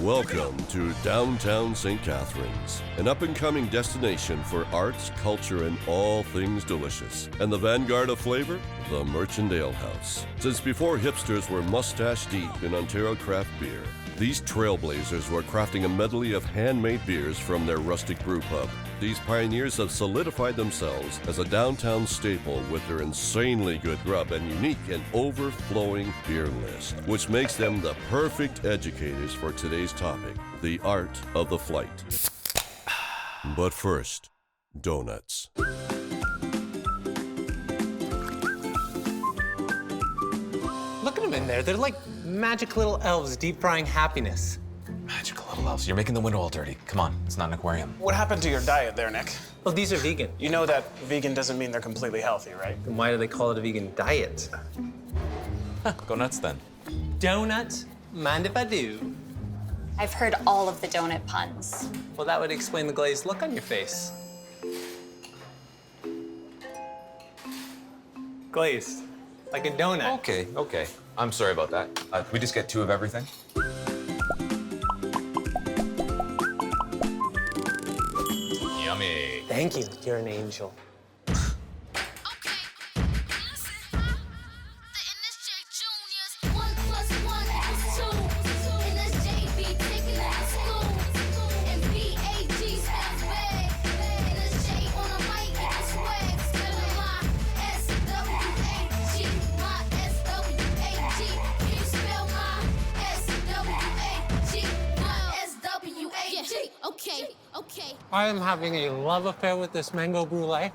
Welcome to downtown St. Catharines, an up-and-coming destination for arts, culture, and all things delicious. And the vanguard of flavor? The Merchant Ale House. Since before hipsters were mustache deep in Ontario craft beer, these trailblazers were crafting a medley of handmade beers from their rustic brew pub. These pioneers have solidified themselves as a downtown staple with their insanely good grub and unique and overflowing beer list, which makes them the perfect educators for today's topic, the art of the flight. But first, donuts. Look at them in there. They're like magic little elves deep frying happiness. Magical little elves. You're making the window all dirty. Come on, it's not an aquarium. What happened to your diet there, Nick? Well, these are vegan. You know that vegan doesn't mean they're completely healthy, right? Then why do they call it a vegan diet? Go nuts then. Donut? Mind if I do? I've heard all of the donut puns. Well, that would explain the glazed look on your face. Glazed. Like a donut. Okay. I'm sorry about that. We just get 2 of everything? Yummy. Thank you. You're an angel. I am having a love affair with this mango brulee.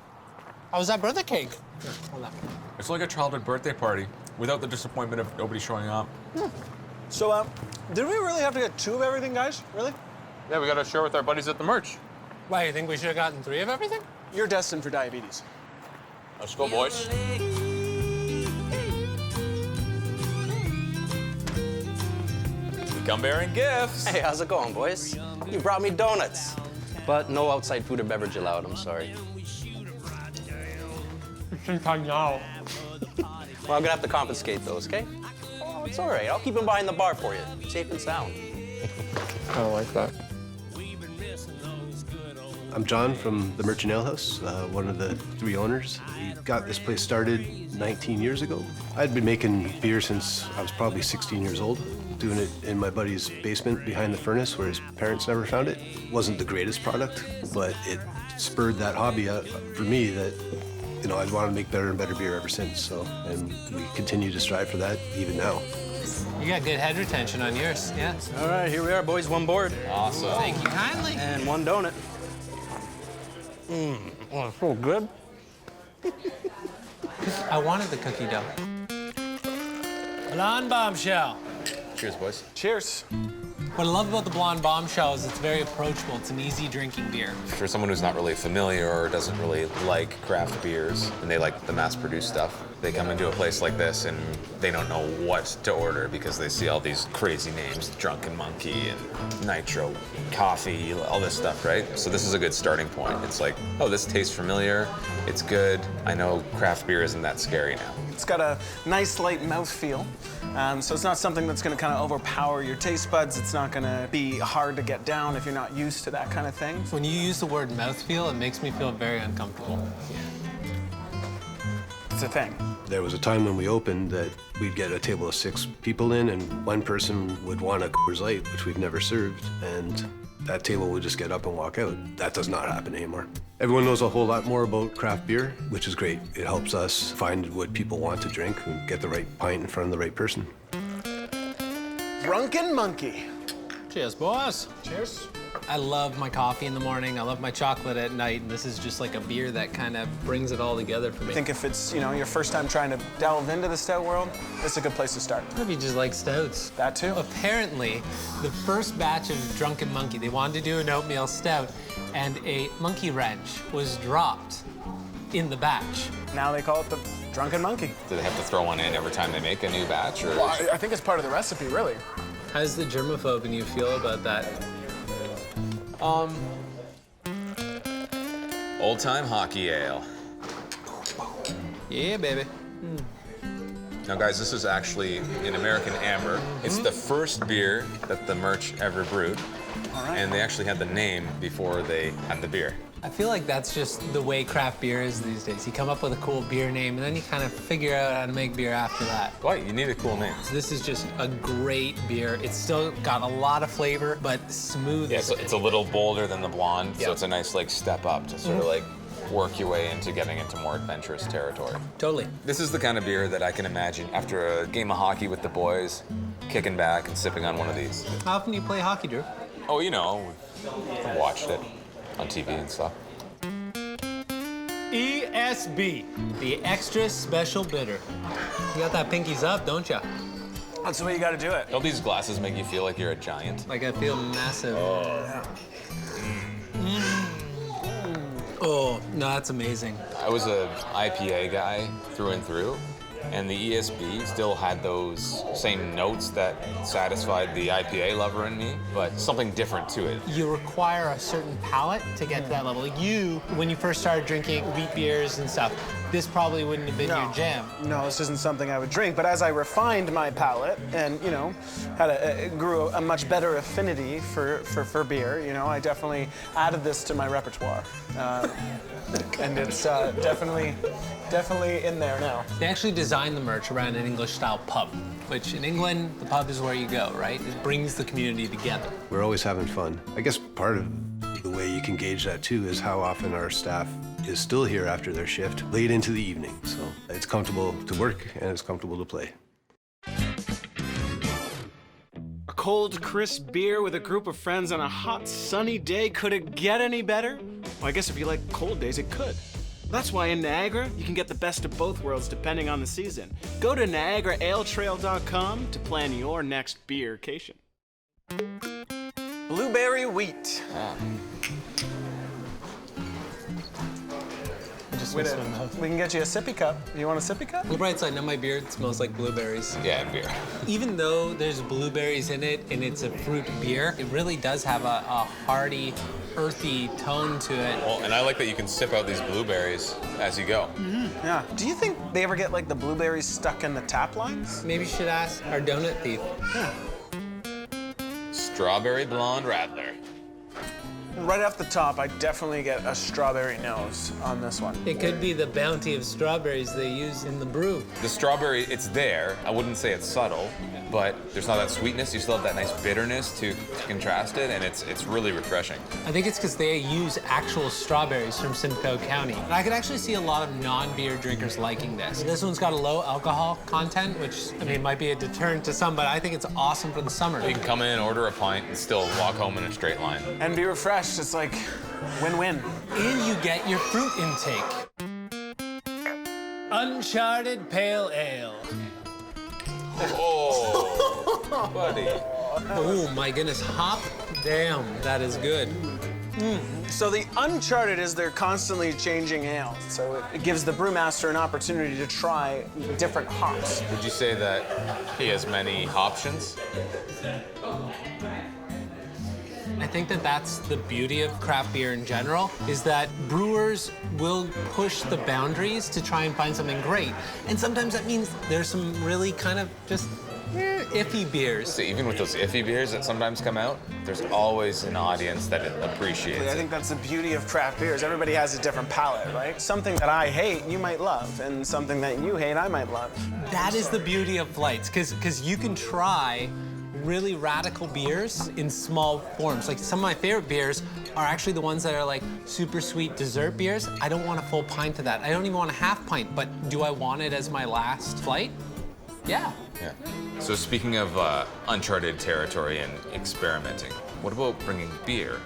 How was that birthday cake? Here, hold on. It's like a childhood birthday party without the disappointment of nobody showing up. So, did we really have to get 2 of everything, guys? Really? Yeah, we gotta share with our buddies at the merch. Why, you think we should have gotten 3 of everything? You're destined for diabetes. Let's go, boys. We come bearing gifts. Hey, how's it going, boys? You brought me donuts, but no outside food or beverage allowed, I'm sorry. Well, Well, I'm gonna have to confiscate those, okay? Oh, it's all right. I'll keep them behind the bar for you, safe and sound. I don't like that. I'm John from the Merchant Ale House, one of the 3 owners. We got this place started 19 years ago. I'd been making beer since I was probably 16 years old, doing it in my buddy's basement behind the furnace where his parents never found it. Wasn't the greatest product, but it spurred that hobby out for me that, you know, I'd want to make better and better beer ever since. So, and we continue to strive for that even now. You got good head retention on yours, yeah? All right, here we are, boys. 1 board. Awesome. Thank you kindly. And 1 donut. Oh, so good. I wanted the cookie dough. Blonde bombshell. Cheers, boys. Cheers. What I love about the Blonde Bombshell is it's very approachable. It's an easy drinking beer. For someone who's not really familiar or doesn't really like craft beers and they like the mass-produced stuff, they come into a place like this and they don't know what to order because they see all these crazy names, Drunken Monkey and Nitro, coffee, all this stuff, right? So this is a good starting point. It's like, oh, this tastes familiar, it's good. I know craft beer isn't that scary now. It's got a nice light mouthfeel. So it's not something that's gonna kind of overpower your taste buds. It's not gonna be hard to get down if you're not used to that kind of thing. When you use the word mouthfeel, it makes me feel very uncomfortable. It's a thing. There was a time when we opened that we'd get a table of 6 people in and one person would want a Coors Light, which we've never served, and that table would just get up and walk out. That does not happen anymore. Everyone knows a whole lot more about craft beer, which is great. It helps us find what people want to drink and get the right pint in front of the right person. Drunken Monkey. Cheers, boys. Cheers. I love my coffee in the morning. I love my chocolate at night, and this is just like a beer that kind of brings it all together for me. I think if it's, you know, your first time trying to delve into the stout world, it's a good place to start. Maybe you just like stouts. That too. Apparently, the first batch of Drunken Monkey, they wanted to do an oatmeal stout, and a monkey wrench was dropped in the batch. Now they call it the Drunken Monkey. Do they have to throw one in every time they make a new batch? Or? Well, I think it's part of the recipe, really. How does the germaphobe in you feel about that? Old-time hockey ale. Yeah, baby. Now, guys, this is actually an American amber. It's the first beer that the Merch ever brewed. And they actually had the name before they had the beer. I feel like that's just the way craft beer is these days. You come up with a cool beer name, and then you kind of figure out how to make beer after that. Why? You need a cool name. So this is just a great beer. It's still got a lot of flavor, but smooth. Yeah, so it's a little bolder than the blonde, Yep. so it's a nice like step up to sort of like work your way into getting into more adventurous territory. Totally. This is the kind of beer that I can imagine after a game of hockey with the boys, kicking back and sipping on one of these. How often do you play hockey, Drew? Oh, you know, I've watched it on TV and stuff. ESB, the extra special bitter. You got that pinkies up, don't you? That's the way you gotta do it. Don't these glasses make you feel like you're a giant? Like I feel massive. Oh, no, that's amazing. I was a IPA guy through and through, and the ESB still had those same notes that satisfied the IPA lover in me, but something different to it. You require a certain palate to get to that level. Like you, when you first started drinking wheat beers and stuff, this probably wouldn't have been your jam. No, this isn't something I would drink. But as I refined my palate and, you know, grew a much better affinity for beer, you know, I definitely added this to my repertoire. And it's definitely in there now. They actually designed the merch around an English-style pub, which in England, the pub is where you go, right? It brings the community together. We're always having fun. I guess part of the way you can gauge that too is how often our staff is still here after their shift, late into the evening. So it's comfortable to work and it's comfortable to play. A cold, crisp beer with a group of friends on a hot, sunny day. Could it get any better? Well, I guess if you like cold days, it could. That's why in Niagara, you can get the best of both worlds depending on the season. Go to NiagaraAleTrail.com to plan your next beercation. Blueberry wheat. We can get you a sippy cup. You want a sippy cup? The bright side, now my beard smells like blueberries. Yeah, and beer. Even though there's blueberries in it and it's a fruit beer, it really does have a hearty, earthy tone to it. Well, and I like that you can sip out these blueberries as you go. Yeah. Do you think they ever get like the blueberries stuck in the tap lines? Maybe you should ask our donut thief. Yeah. Strawberry blonde Radler. Right off the top, I definitely get a strawberry nose on this one. It could be the bounty of strawberries they use in the brew. The strawberry, it's there. I wouldn't say it's subtle, but there's not that sweetness. You still have that nice bitterness to contrast it, and it's really refreshing. I think it's because they use actual strawberries from Simcoe County. And I could actually see a lot of non-beer drinkers liking this. This one's got a low alcohol content, which, I mean, might be a deterrent to some, but I think it's awesome for the summer. You can come in, order a pint, and still walk home in a straight line. And be refreshed. It's like win-win. And you get your fruit intake. Uncharted Pale Ale. Oh, buddy. Oh my goodness, hop. Damn, that is good. So the Uncharted is their constantly changing ale. So it gives the brewmaster an opportunity to try different hops. Would you say that he has many options? I think that that's the beauty of craft beer in general, is that brewers will push the boundaries to try and find something great. And sometimes that means there's some really kind of just iffy beers. So even with those iffy beers that sometimes come out, there's always an audience that appreciates I it. think that's the beauty of craft beers. Everybody has a different palate, right? Something that I hate, you might love, and something that you hate, I might love. That is the beauty of flights, because you can try really radical beers in small forms. Like some of my favorite beers are actually the ones that are like super sweet dessert beers. I don't want a full pint of that. I don't even want a half pint, but do I want it as my last flight? Yeah. Yeah. So speaking of uncharted territory and experimenting, what about bringing beer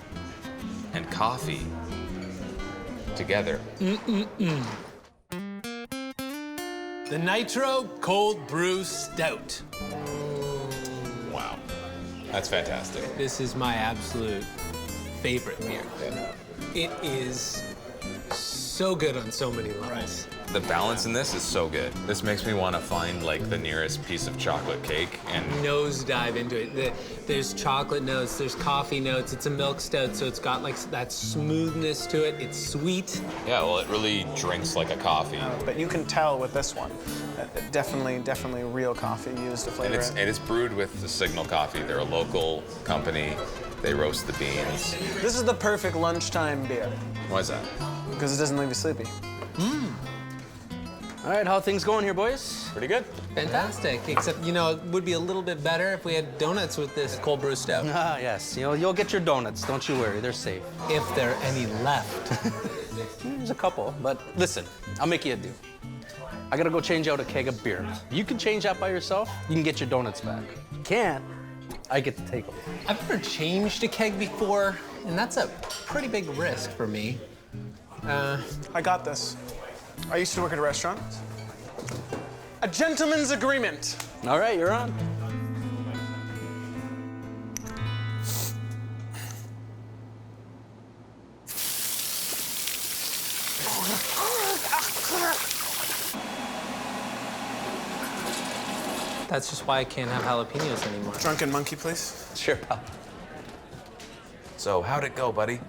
and coffee together? The Nitro Cold Brew Stout. Wow. That's fantastic. This is my absolute favorite beer. Yeah. It is so good on so many levels. The balance in this is so good. This makes me want to find like the nearest piece of chocolate cake and Nosedive into it. There's chocolate notes, there's coffee notes. It's a milk stout, so it's got like that smoothness to it. It's sweet. yeah, well, it really drinks like a coffee. But you can tell with this one, definitely real coffee used to flavor And it's brewed with the Signal Coffee. They're a local company. They roast the beans. This is the perfect lunchtime beer Why is that? because it doesn't leave you sleepy. All right, how things going here, boys? Pretty good. Fantastic. Except, you know, it would be a little bit better if we had donuts with this cold brew stout. Ah, yes. You'll get your donuts. Don't you worry. They're safe. If there are any left. There's a couple, but listen, I'll make you a deal. I gotta go change out a keg of beer. You can change that by yourself. You can get your donuts back. You can't. I get to take them. I've never changed a keg before, and that's a pretty big risk for me. I got this. I used to work at a restaurant. A gentleman's agreement. All right, you're on. That's just why I can't have jalapenos anymore. Drunken monkey, please. Sure, pal. So how'd it go, buddy?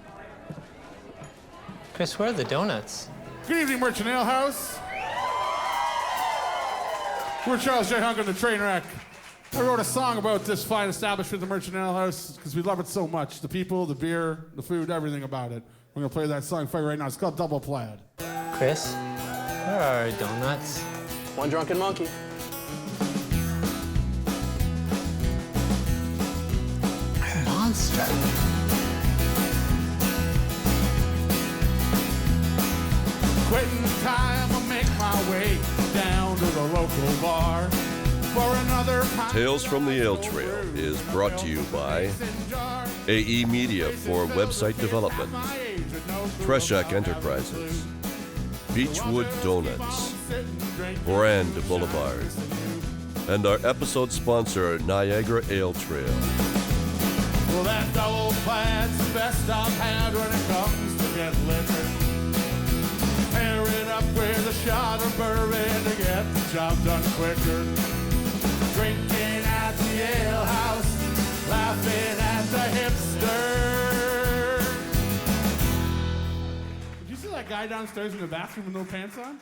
Chris, where are the donuts? Good evening, Merchant Ale House. We're Charles J. Hunk on the train wreck. I wrote a song about this fine establishment, the Merchant Ale House, because we love it so much. The people, the beer, the food, everything about it. We're gonna play that song for you right now. It's called Double Plaid. Chris, where are our donuts? One drunken monkey. Monster. Quitting time, I'll make my way down to the local bar for another pint. Tales from the Ale Trail is brought to you by AE Media for website development, Treschak Enterprises, Beechwood Donuts, Brand Boulevard, and our episode sponsor, Niagara Ale Trail. Well, that double plaid's the best I've had when it comes to get liquor. Pair it up with a shot of bourbon to get the job done quicker. Drinking at the ale house, laughing at the hipster. Did you see that guy downstairs in the bathroom with no pants on?